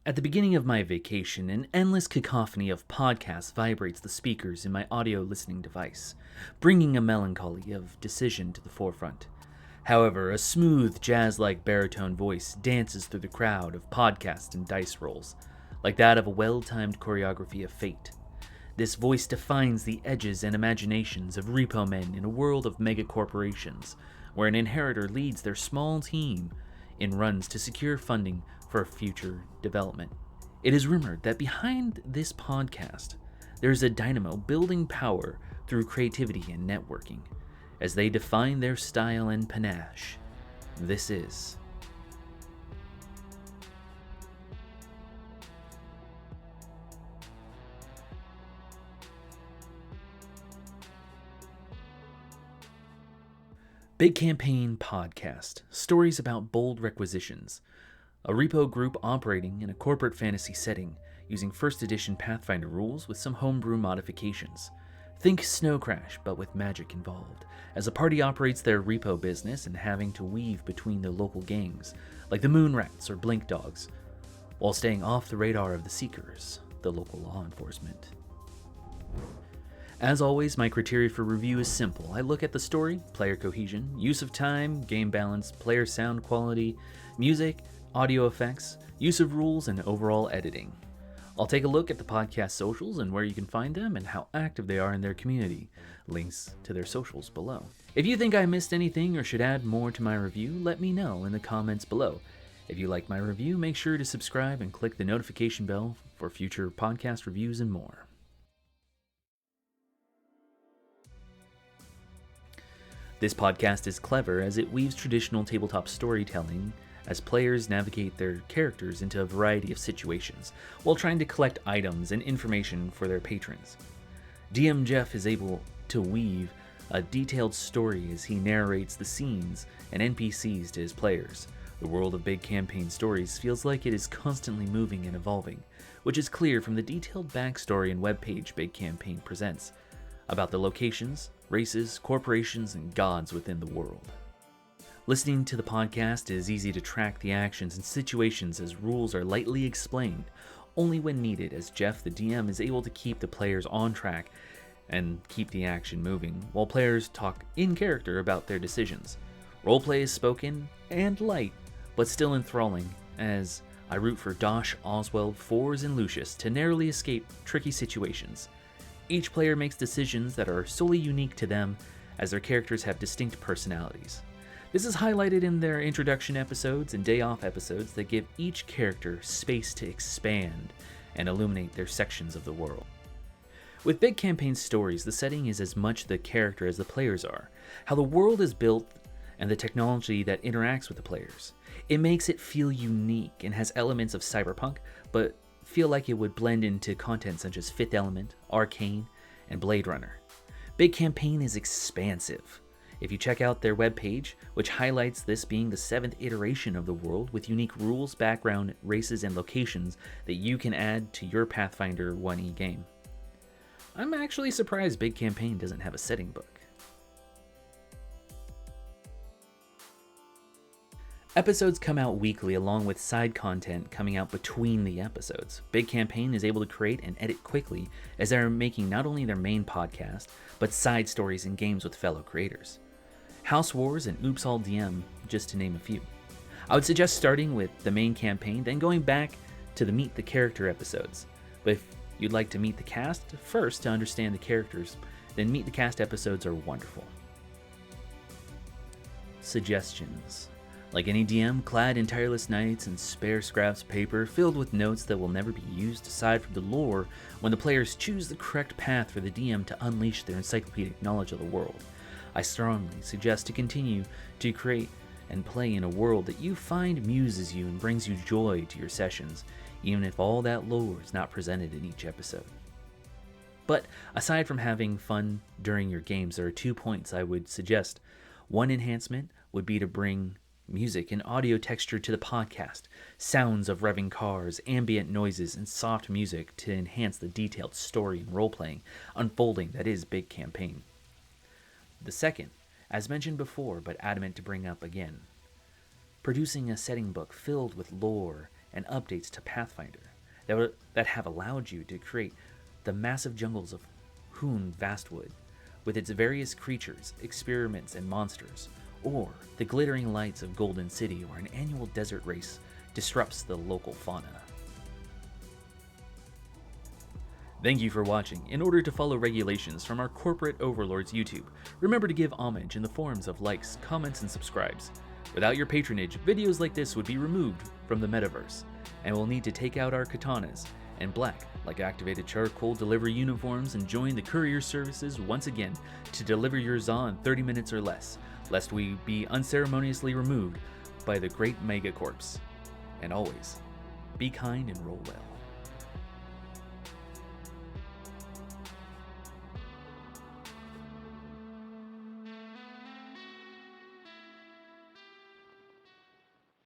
At the beginning of my vacation, an endless cacophony of podcasts vibrates the speakers in my audio listening device, bringing a melancholy of decision to the forefront. However, a smooth, jazz-like baritone voice dances through the crowd of podcasts and dice rolls, like that of a well-timed choreography of fate. This voice defines the edges and imaginations of repo men in a world of megacorporations, where an inheritor leads their small team in runs to secure funding for future development. It is rumored that behind this podcast, there is a dynamo building power through creativity and networking. As they define their style and panache, this is Big Campaign Podcast, stories about bold requisitions. A repo group operating in a corporate fantasy setting, using 1st edition Pathfinder rules with some homebrew modifications. Think Snow Crash, but with magic involved, as a party operates their repo business and having to weave between their local gangs, like the Moon Rats or Blink Dogs, while staying off the radar of the Seekers, the local law enforcement. As always, my criteria for review is simple. I look at the story, player cohesion, use of time, game balance, player sound quality, music, audio effects, use of rules, and overall editing. I'll take a look at the podcast socials and where you can find them and how active they are in their community. Links to their socials below. If you think I missed anything or should add more to my review, let me know in the comments below. If you like my review, make sure to subscribe and click the notification bell for future podcast reviews and more. This podcast is clever as it weaves traditional tabletop storytelling as players navigate their characters into a variety of situations, while trying to collect items and information for their patrons. DM Jeff is able to weave a detailed story as he narrates the scenes and NPCs to his players. The world of Big Campaign Stories feels like it is constantly moving and evolving, which is clear from the detailed backstory and webpage Big Campaign presents, about the locations, races, corporations, and gods within the world. Listening to the podcast is easy to track the actions and situations as rules are lightly explained, only when needed, as Jeff the DM is able to keep the players on track and keep the action moving, while players talk in character about their decisions. Roleplay is spoken and light, but still enthralling, as I root for Dosh, Oswald, Fours, and Lucius to narrowly escape tricky situations. Each player makes decisions that are solely unique to them, as their characters have distinct personalities. This is highlighted in their introduction episodes and day off episodes that give each character space to expand and illuminate their sections of the world. With Big Campaign Stories, the setting is as much the character as the players are, how the world is built and the technology that interacts with the players. It makes it feel unique and has elements of cyberpunk, but feel like it would blend into content such as Fifth Element, Arcane, and Blade Runner. Big Campaign is expansive. If you check out their webpage, which highlights this being the 7th iteration of the world with unique rules, background, races, and locations that you can add to your Pathfinder 1e game. I'm actually surprised Big Campaign doesn't have a setting book. Episodes come out weekly along with side content coming out between the episodes. Big Campaign is able to create and edit quickly as they are making not only their main podcast, but side stories and games with fellow creators. House Wars and Oops All DM, just to name a few. I would suggest starting with the main campaign, then going back to the Meet the Character episodes. But if you'd like to meet the cast first to understand the characters, then Meet the Cast episodes are wonderful. Suggestions. Like any DM, clad in tireless nights and spare scraps of paper filled with notes that will never be used aside from the lore when the players choose the correct path for the DM to unleash their encyclopedic knowledge of the world. I strongly suggest to continue to create and play in a world that you find muses you and brings you joy to your sessions, even if all that lore is not presented in each episode. But aside from having fun during your games, there are 2 points I would suggest. One enhancement would be to bring music and audio texture to the podcast, sounds of revving cars, ambient noises, and soft music to enhance the detailed story and role-playing unfolding that is Big Campaign. The second, as mentioned before but adamant to bring up again, producing a setting book filled with lore and updates to Pathfinder that have allowed you to create the massive jungles of Hoon Vastwood, with its various creatures, experiments, and monsters, or the glittering lights of Golden City, where an annual desert race disrupts the local fauna. Thank you for watching. In order to follow regulations from our corporate overlords YouTube, remember to give homage in the forms of likes, comments, and subscribes. Without your patronage, videos like this would be removed from the metaverse, and we'll need to take out our katanas and black, like activated charcoal delivery uniforms, and join the courier services once again to deliver your Za in 30 minutes or less, lest we be unceremoniously removed by the great megacorps. And always, be kind and roll well.